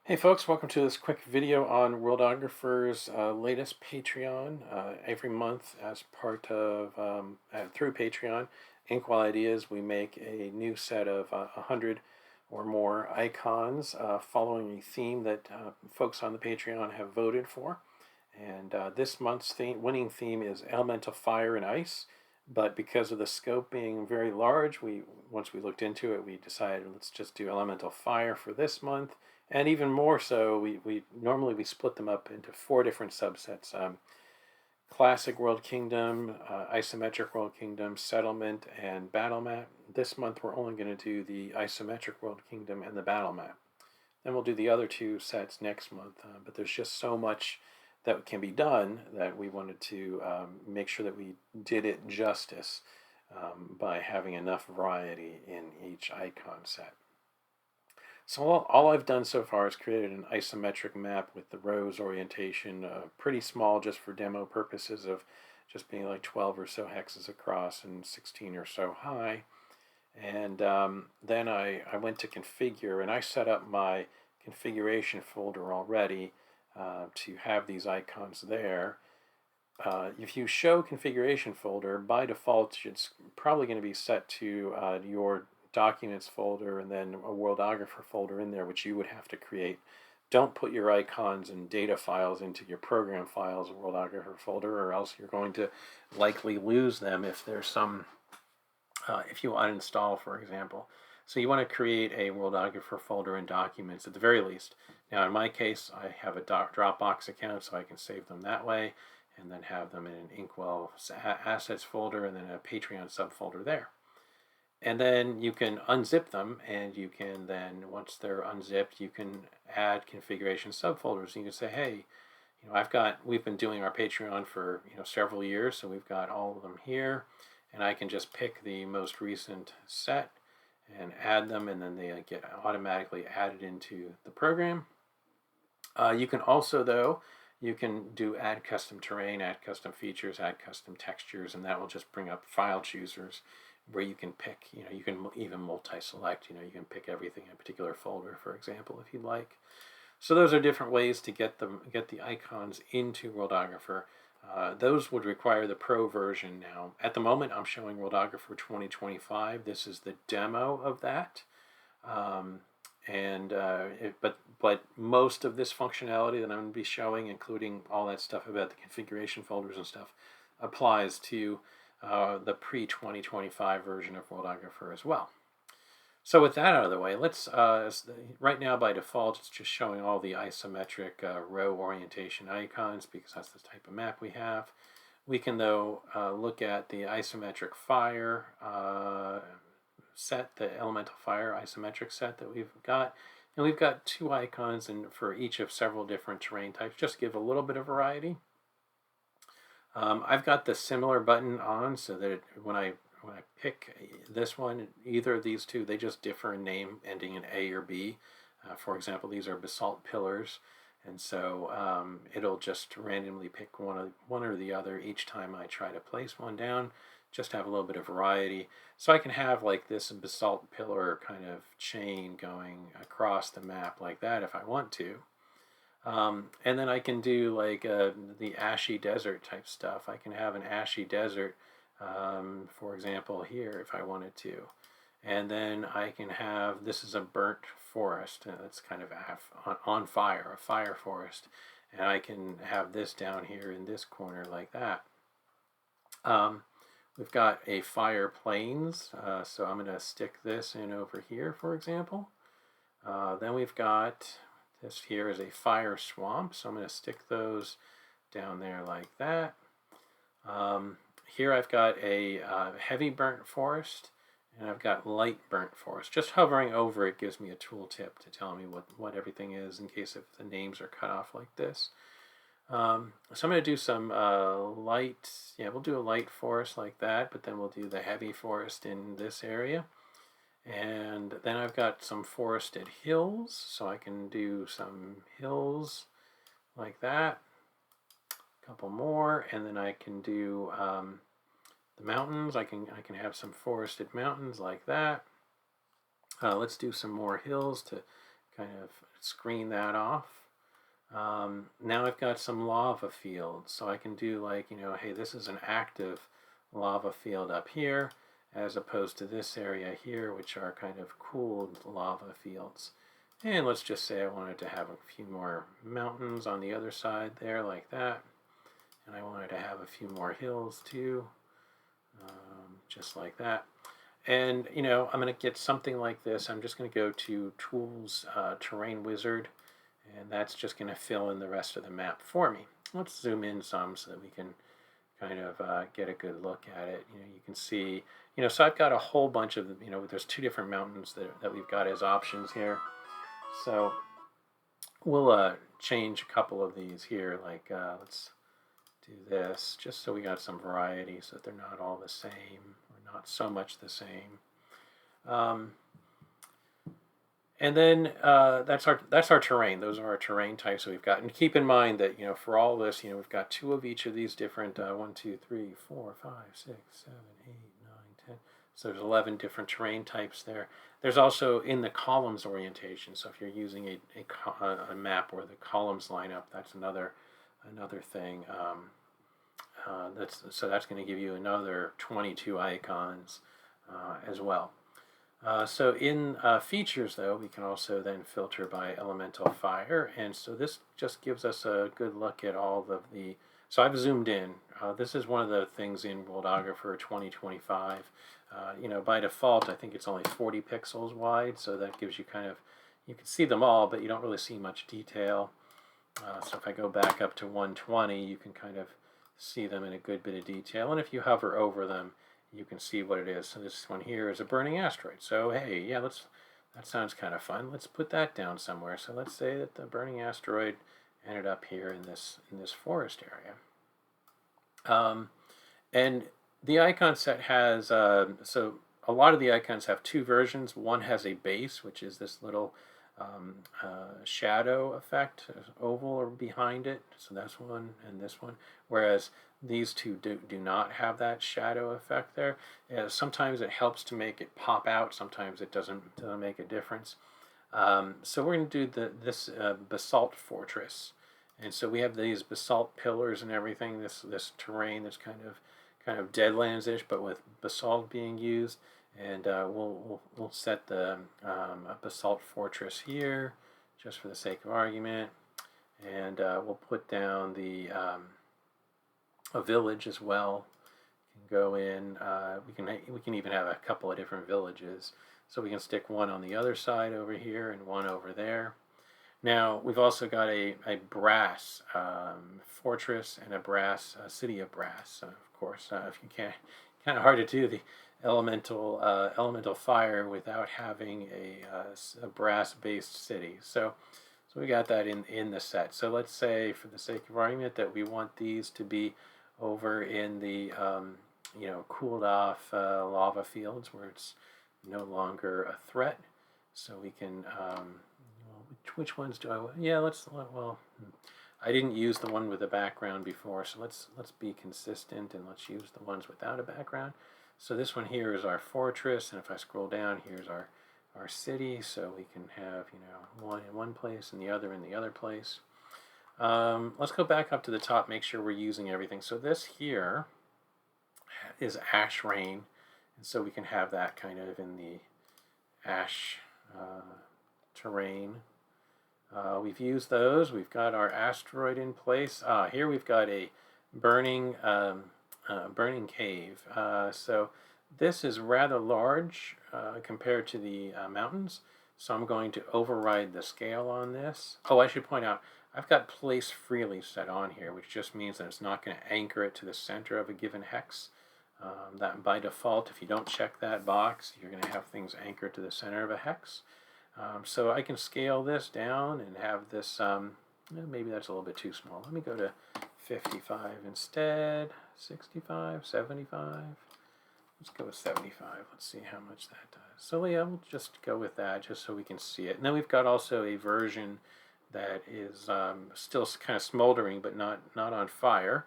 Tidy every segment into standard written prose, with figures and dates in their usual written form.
Hey folks, welcome to this quick video on Worldographer's latest Patreon. Every month, as part of through Patreon, Inkwell Ideas, we make a new set of 100 or more icons following a theme that folks on the Patreon have voted for. And this month's winning theme is Elemental Fire and Ice. But because of the scope being very large, once we looked into it, we decided let's just do Elemental Fire for this month. And even more so, we normally split them up into 4 different subsets: Classic World Kingdom, Isometric World Kingdom, Settlement, and Battle Map. This month we're only going to do the Isometric World Kingdom and the Battle Map. Then we'll do the other 2 sets next month. But there's just so much that can be done that we wanted to make sure that we did it justice by having enough variety in each icon set. So all I've done so far is created an isometric map with the rows orientation pretty small, just for demo purposes of just being like 12 or so hexes across and 16 or so high. And then I went to configure, and I set up my configuration folder already to have these icons there. If you show configuration folder, by default it's probably going to be set to your documents folder and then a Worldographer folder in there, which you would have to create. Don't put your icons and data files into your program files Worldographer folder, or else you're going to likely lose them if there's some if you uninstall, for example. So you want to create a Worldographer folder in documents at the very least. Now in my case, I have a Dropbox account, so I can save them that way and then have them in an Inkwell assets folder and then a Patreon subfolder there. And then you can unzip them, and you can then, once they're unzipped, you can add configuration subfolders. You can say, hey, we've been doing our Patreon for several years, so we've got all of them here, and I can just pick the most recent set and add them, and then they get automatically added into the program. You can also, though, you can do add custom terrain, add custom features, add custom textures, and that will just bring up file choosers where you can pick, you can even multi-select, you can pick everything in a particular folder, for example, if you'd like. So those are different ways to get the icons into Worldographer. Those would require the Pro version now. At the moment, I'm showing Worldographer 2025. This is the demo of that. But most of this functionality that I'm going to be showing, including all that stuff about the configuration folders and stuff, applies to the pre-2025 version of Worldographer as well. So with that out of the way, let's, right now by default, it's just showing all the isometric row orientation icons because that's the type of map we have. We can, though, look at the isometric fire set, the elemental fire isometric set that we've got. And we've got 2 icons for each of several different terrain types, just to give a little bit of variety. I've got the similar button on so that when I pick this one, either of these 2, they just differ in name, ending in A or B. For example, these are basalt pillars, and so it'll just randomly pick one or the other each time I try to place one down, just to have a little bit of variety. So I can have like this basalt pillar kind of chain going across the map like that if I want to. And then I can do like the ashy desert type stuff. I can have an ashy desert, for example, here if I wanted to. And then I can have, this is a burnt forest. That's kind of on fire, a fire forest. And I can have this down here in this corner like that. We've got a fire plains, so I'm going to stick this in over here, for example. Then we've got, this here is a fire swamp, so I'm going to stick those down there like that. Here I've got a heavy burnt forest, and I've got light burnt forest. Just hovering over it gives me a tooltip to tell me what everything is in case if the names are cut off like this. So I'm going to do some light, we'll do a light forest like that, but then we'll do the heavy forest in this area. And then I've got some forested hills, so I can do some hills like that. A couple more, and then I can do the mountains. I can have some forested mountains like that. Let's do some more hills to kind of screen that off. Now I've got some lava fields, so I can do like, hey, this is an active lava field up here, as opposed to this area here, which are kind of cooled lava fields. And let's just say I wanted to have a few more mountains on the other side there, like that. And I wanted to have a few more hills too, just like that. And, I'm going to get something like this. I'm just going to go to Tools, Terrain Wizard, and that's just going to fill in the rest of the map for me. Let's zoom in some so that we can kind of get a good look at it. You can see, so I've got a whole bunch of, there's 2 different mountains that we've got as options here. So we'll change a couple of these here, like let's do this, just so we got some variety so that they're not all the same, or not so much the same. And then that's our terrain. Those are our terrain types that we've got. And keep in mind that, for all this, we've got 2 of each of these different, 1, 2, 3, 4, 5, 6, 7, 8, 9, 10. So there's 11 different terrain types there. There's also in the columns orientation. So if you're using a map where the columns line up, that's another thing. That's going to give you another 22 icons as well. So in features, though, we can also then filter by elemental fire, and so this just gives us a good look at all of the. So I've zoomed in. This is one of the things in Worldographer 2025. By default, I think it's only 40 pixels wide, so that gives you you can see them all, but you don't really see much detail. So if I go back up to 120, you can kind of see them in a good bit of detail, and if you hover over them, you can see what it is. So this one here is a burning asteroid. So hey, yeah, that sounds kind of fun. Let's put that down somewhere. So let's say that the burning asteroid ended up here in this forest area. And the icon set has so a lot of the icons have 2 versions. One has a base, which is this little shadow effect, oval behind it. So that's one, and this one. Whereas these 2 do not have that shadow effect there. Sometimes it helps to make it pop out. Sometimes it doesn't make a difference. So we're going to do this basalt fortress, and so we have these basalt pillars and everything. This terrain that's kind of Deadlands-ish, but with basalt being used. And we'll set the basalt fortress here, just for the sake of argument, and we'll put down a village as well. You can go in. We can even have a couple of different villages, so we can stick one on the other side over here and one over there. Now we've also got a brass fortress and a brass city of brass. Of course, if you can't, kind of hard to do the elemental fire without having a brass-based city. So we got that in the set. So let's say, for the sake of argument, that we want these to be over in the cooled off lava fields where it's no longer a threat. So we can which ones do I? Yeah, I didn't use the one with a background before, so let's be consistent and let's use the ones without a background. So this one here is our fortress, and if I scroll down, here's our city. So we can have one in one place and the other in the other place. Let's go back up to the top, make sure we're using everything. So this here is ash rain, and so we can have that kind of in the ash terrain. We've used those. We've got our asteroid in place. Here we've got a burning cave. So this is rather large compared to the mountains. So I'm going to override the scale on this. Oh, I should point out, I've got place freely set on here, which just means that it's not going to anchor it to the center of a given hex. That by default, if you don't check that box, you're going to have things anchored to the center of a hex. So I can scale this down and have this, maybe that's a little bit too small. Let me go to 55 instead, 65, 75. Let's go with 75. Let's see how much that does. So yeah, we'll just go with that just so we can see it. And then we've got also a version that is still kind of smoldering but not on fire.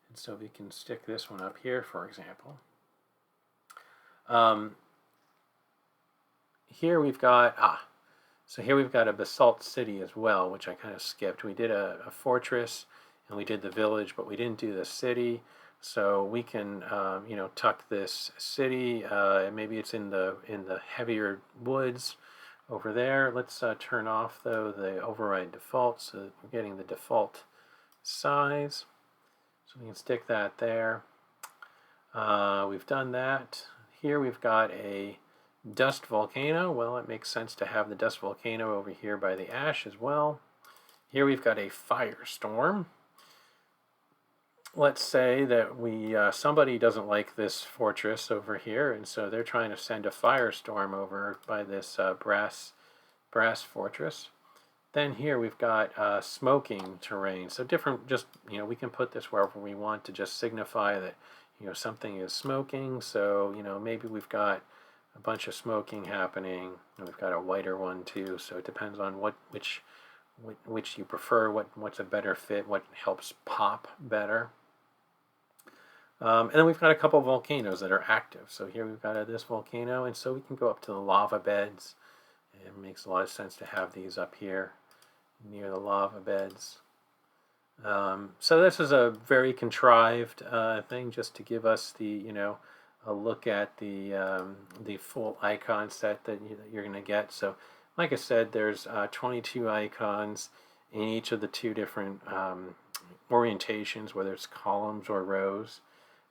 And so we can stick this one up here, for example. Here we've got, So here we've got a basalt city as well, which I kind of skipped. We did a fortress and we did the village, but we didn't do the city. So we can, tuck this city. And maybe it's in the heavier woods over there. Let's turn off though the override default, so that we're getting the default size. So we can stick that there. We've done that. Here we've got a dust volcano. Well, it makes sense to have the dust volcano over here by the ash as well. Here we've got a firestorm. Let's say that somebody doesn't like this fortress over here, and so they're trying to send a firestorm over by this brass fortress. Then here we've got smoking terrain. So different, just, we can put this wherever we want to just signify that, something is smoking. So, maybe we've got a bunch of smoking happening, and we've got a whiter one too. So it depends on which you prefer, what's a better fit, what helps pop better. And then we've got a couple of volcanoes that are active. So here we've got this volcano, and so we can go up to the lava beds. It makes a lot of sense to have these up here near the lava beds. So this is a very contrived thing just to give us a look at the full icon set that you're going to get. So like I said, there's 22 icons in each of the two different orientations, whether it's columns or rows.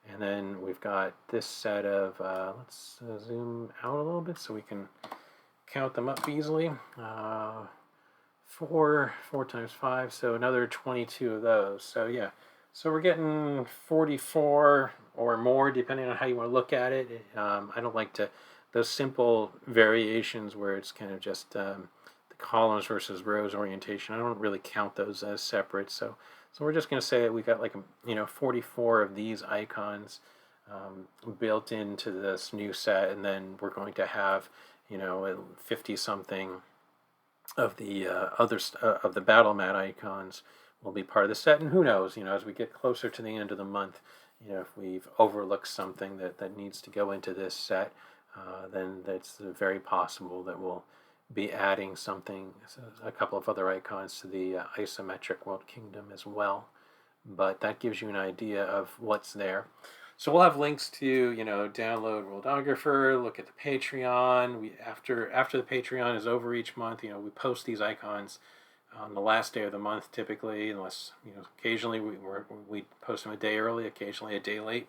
And then we've got this set of, let's zoom out a little bit so we can count them up easily. 4 times 5, so another 22 of those. So yeah, so we're getting 44 or more depending on how you want to look at it. I don't like those simple variations where it's kind of just the columns versus rows orientation. I don't really count those as separate. So we're just going to say that we got 44 of these icons built into this new set, and then we're going to have 50 something of the of the battle mat icons will be part of the set. And who knows, as we get closer to the end of the month, if we've overlooked something that needs to go into this set, then that's very possible that we'll be adding a couple of other icons to the Isometric World Kingdom as well. But that gives you an idea of what's there. So we'll have links to, download Worldographer, look at the Patreon. After the Patreon is over each month, we post these icons on the last day of the month typically, unless, occasionally we post them a day early, occasionally a day late.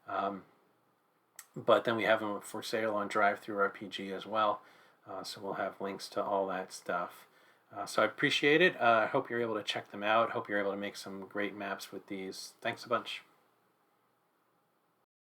But then we have them for sale on DriveThruRPG as well. So we'll have links to all that stuff. So I appreciate it. I hope you're able to check them out. Hope you're able to make some great maps with these. Thanks a bunch.